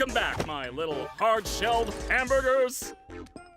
Welcome back, my little hard-shelled hamburgers.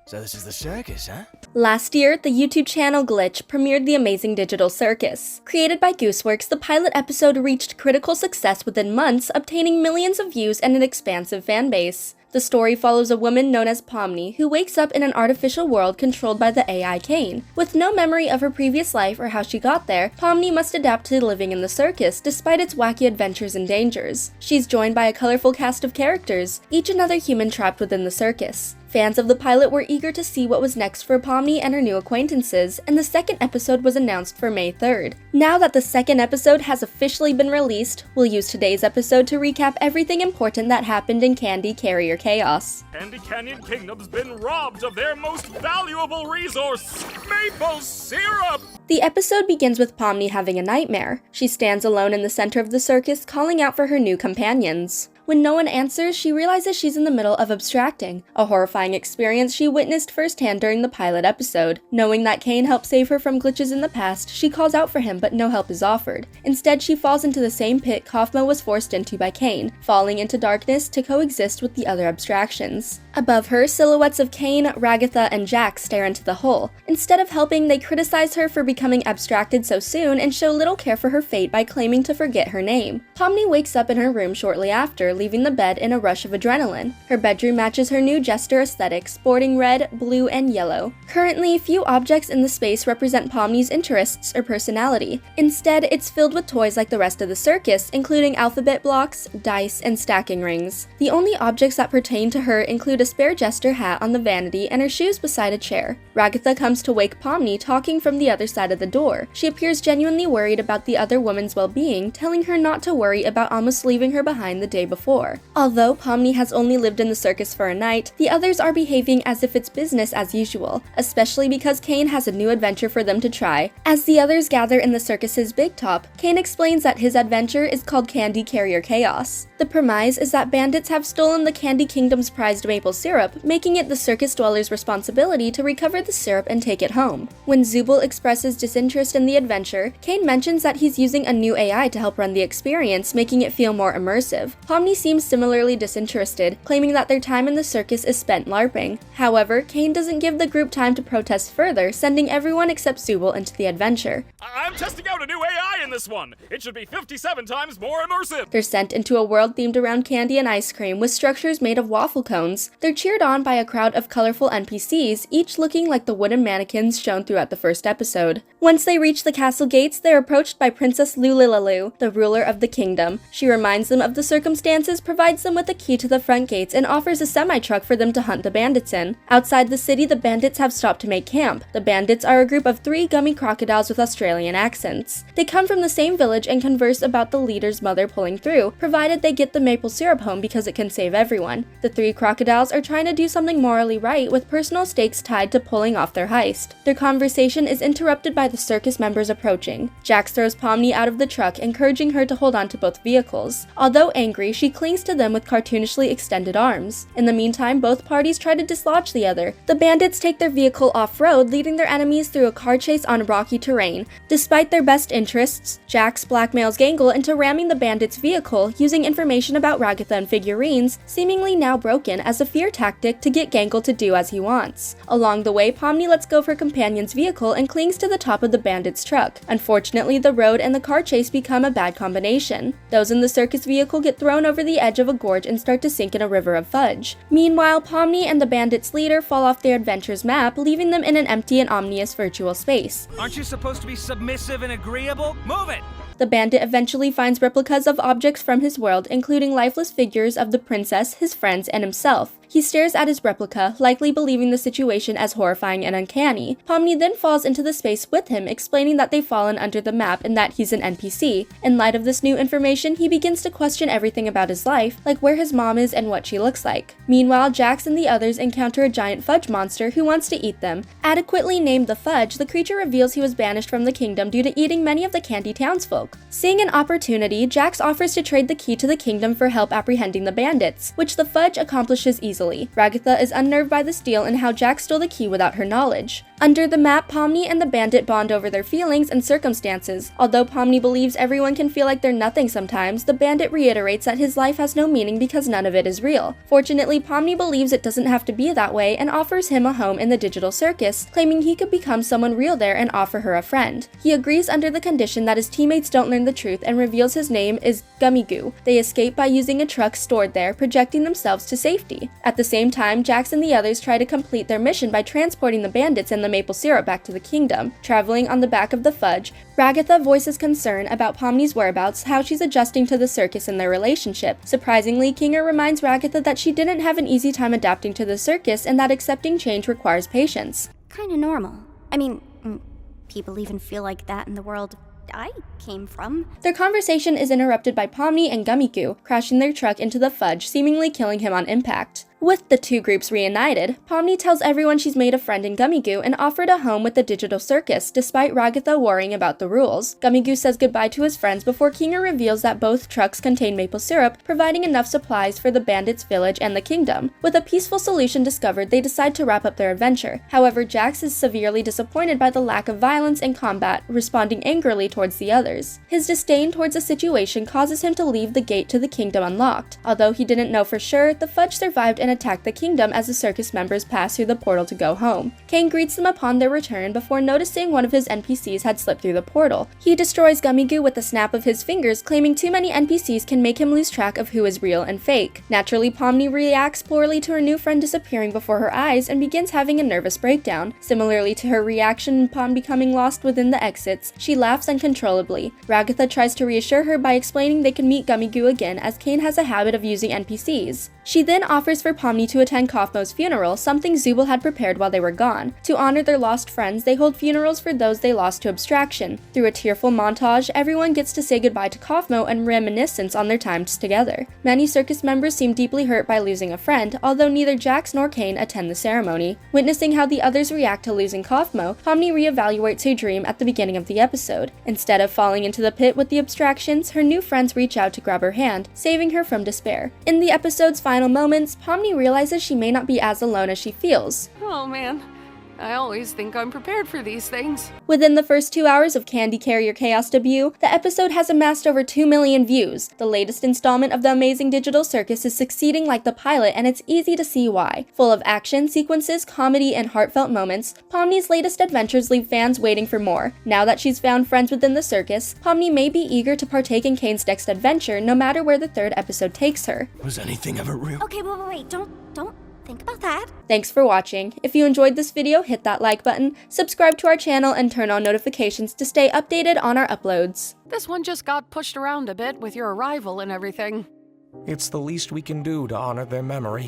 So this is the circus, huh? Last year, the YouTube channel Glitch premiered the Amazing Digital Circus. Created by Gooseworx, the pilot episode reached critical success within months, obtaining millions of views and an expansive fanbase. The story follows a woman known as Pomni who wakes up in an artificial world controlled by the AI Caine. With no memory of her previous life or how she got there, Pomni must adapt to living in the circus despite its wacky adventures and dangers. She's joined by a colorful cast of characters, each another human trapped within the circus. Fans of the pilot were eager to see what was next for Pomni and her new acquaintances, and the second episode was announced for May 3rd. Now that the second episode has officially been released, we'll use today's episode to recap everything important that happened in Candy Carrier Chaos. Candy Canyon Kingdom's been robbed of their most valuable resource, maple syrup! The episode begins with Pomni having a nightmare. She stands alone in the center of the circus, calling out for her new companions. When no one answers, she realizes she's in the middle of abstracting, a horrifying experience she witnessed firsthand during the pilot episode. Knowing that Caine helped save her from glitches in the past, she calls out for him but no help is offered. Instead, she falls into the same pit Kaufmo was forced into by Caine, falling into darkness to coexist with the other abstractions. Above her, silhouettes of Caine, Ragatha, and Jack stare into the hole. Instead of helping, they criticize her for becoming abstracted so soon and show little care for her fate by claiming to forget her name. Pomni wakes up in her room shortly after, leaving the bed in a rush of adrenaline. Her bedroom matches her new jester aesthetic, sporting red, blue, and yellow. Currently, few objects in the space represent Pomni's interests or personality. Instead, it's filled with toys like the rest of the circus, including alphabet blocks, dice, and stacking rings. The only objects that pertain to her include a spare jester hat on the vanity and her shoes beside a chair. Ragatha comes to wake Pomni, talking from the other side of the door. She appears genuinely worried about the other woman's well-being, telling her not to worry about almost leaving her behind the day before. Although Pomni has only lived in the circus for a night, the others are behaving as if it's business as usual, especially because Caine has a new adventure for them to try. As the others gather in the circus's big top, Caine explains that his adventure is called Candy Carrier Chaos. The premise is that bandits have stolen the Candy Kingdom's prized maple syrup, making it the circus dwellers' responsibility to recover the syrup and take it home. When Zubul expresses disinterest in the adventure, Caine mentions that he's using a new AI to help run the experience, making it feel more immersive. Pomni seems similarly disinterested, claiming that their time in the circus is spent LARPing. However, Caine doesn't give the group time to protest further, sending everyone except Zubul into the adventure. I'm testing out a new AI in this one! It should be 57 times more immersive! They're sent into a world themed around candy and ice cream with structures made of waffle cones. They're cheered on by a crowd of colorful NPCs, each looking like the wooden mannequins shown throughout the first episode. Once they reach the castle gates, they're approached by Princess Lulilalu, the ruler of the kingdom. She reminds them of the circumstances, provides them with a key to the front gates, and offers a semi-truck for them to hunt the bandits in. Outside the city, the bandits have stopped to make camp. The bandits are a group of 3 gummy crocodiles with Australian accents. They come from the same village and converse about the leader's mother pulling through, provided they get the maple syrup home because it can save everyone. The 3 crocodiles are trying to do something morally right with personal stakes tied to pulling off their heist. Their conversation is interrupted by the circus members approaching. Jax throws Pomni out of the truck, encouraging her to hold on to both vehicles. Although angry, she clings to them with cartoonishly extended arms. In the meantime, both parties try to dislodge the other. The bandits take their vehicle off-road, leading their enemies through a car chase on rocky terrain. Despite their best interests, Jax blackmails Gangle into ramming the bandits' vehicle, using information about Ragatha and figurines, seemingly now broken, as a fear tactic to get Gangle to do as he wants. Along the way, Pomni lets go of her companion's vehicle and clings to the top of the bandits' truck. Unfortunately, the road and the car chase become a bad combination. Those in the circus vehicle get thrown over the edge of a gorge and start to sink in a river of fudge. Meanwhile, Pomni and the bandits' leader fall off their adventure's map, leaving them in an empty and ominous virtual space. Aren't you supposed to be submissive and agreeable? Move it! The bandit eventually finds replicas of objects from his world, including lifeless figures of the princess, his friends, and himself. He stares at his replica, likely believing the situation as horrifying and uncanny. Pomni then falls into the space with him, explaining that they've fallen under the map and that he's an NPC. In light of this new information, he begins to question everything about his life, like where his mom is and what she looks like. Meanwhile, Jax and the others encounter a giant fudge monster who wants to eat them. Adequately named the Fudge, the creature reveals he was banished from the kingdom due to eating many of the candy townsfolk. Seeing an opportunity, Jax offers to trade the key to the kingdom for help apprehending the bandits, which the Fudge accomplishes easily. easily. Ragatha is unnerved by the steal and how Jack stole the key without her knowledge. Under the map, Pomni and the bandit bond over their feelings and circumstances. Although Pomni believes everyone can feel like they're nothing sometimes, the bandit reiterates that his life has no meaning because none of it is real. Fortunately, Pomni believes it doesn't have to be that way and offers him a home in the digital circus, claiming he could become someone real there and offer her a friend. He agrees under the condition that his teammates don't learn the truth and reveals his name is Gummigoo. They escape by using a truck stored there, projecting themselves to safety. At the same time, Jax and the others try to complete their mission by transporting the bandits and the maple syrup back to the kingdom. Traveling on the back of the fudge, Ragatha voices concern about Pomni's whereabouts, how she's adjusting to the circus and their relationship. Surprisingly, Kinger reminds Ragatha that she didn't have an easy time adapting to the circus and that accepting change requires patience. Kinda normal. I mean, people even feel like that in the world I came from. Their conversation is interrupted by Pomni and Gummigoo crashing their truck into the fudge, seemingly killing him on impact. With the two groups reunited, Pomni tells everyone she's made a friend in Gummigoo and offered a home with the digital circus, despite Ragatha worrying about the rules. Gummigoo says goodbye to his friends before Kinger reveals that both trucks contain maple syrup, providing enough supplies for the bandits' village and the kingdom. With a peaceful solution discovered, they decide to wrap up their adventure. However, Jax is severely disappointed by the lack of violence and combat, responding angrily towards the others. His disdain towards the situation causes him to leave the gate to the kingdom unlocked. Although he didn't know for sure, the fudge survived and attack the kingdom as the circus members pass through the portal to go home. Caine greets them upon their return before noticing one of his NPCs had slipped through the portal. He destroys Gummigoo with a snap of his fingers, claiming too many NPCs can make him lose track of who is real and fake. Naturally, Pomni reacts poorly to her new friend disappearing before her eyes and begins having a nervous breakdown. Similarly to her reaction upon becoming lost within the exits, she laughs uncontrollably. Ragatha tries to reassure her by explaining they can meet Gummigoo again, as Caine has a habit of using NPCs. She then offers for Pomni to attend Kaufmo's funeral, something Zooble had prepared while they were gone. To honor their lost friends, they hold funerals for those they lost to abstraction. Through a tearful montage, everyone gets to say goodbye to Kaufmo and reminiscence on their times together. Many circus members seem deeply hurt by losing a friend, although neither Jax nor Caine attend the ceremony. Witnessing how the others react to losing Kaufmo, Pomni reevaluates her dream at the beginning of the episode. Instead of falling into the pit with the abstractions, her new friends reach out to grab her hand, saving her from despair. In the episode's final moments, Pomni realizes she may not be as alone as she feels. Oh man, I always think I'm prepared for these things. Within the first 2 hours of Candy Carrier Chaos debut, the episode has amassed over 2 million views. The latest installment of the Amazing Digital Circus is succeeding like the pilot, and it's easy to see why. Full of action, sequences, comedy, and heartfelt moments, Pomni's latest adventures leave fans waiting for more. Now that she's found friends within the circus, Pomni may be eager to partake in Caine's next adventure, no matter where the third episode takes her. Was anything ever real? Okay, wait, don't think about that. Thanks for watching. If you enjoyed this video, hit that like button, subscribe to our channel, and turn on notifications to stay updated on our uploads. This one just got pushed around a bit with your arrival and everything. It's the least we can do to honor their memory.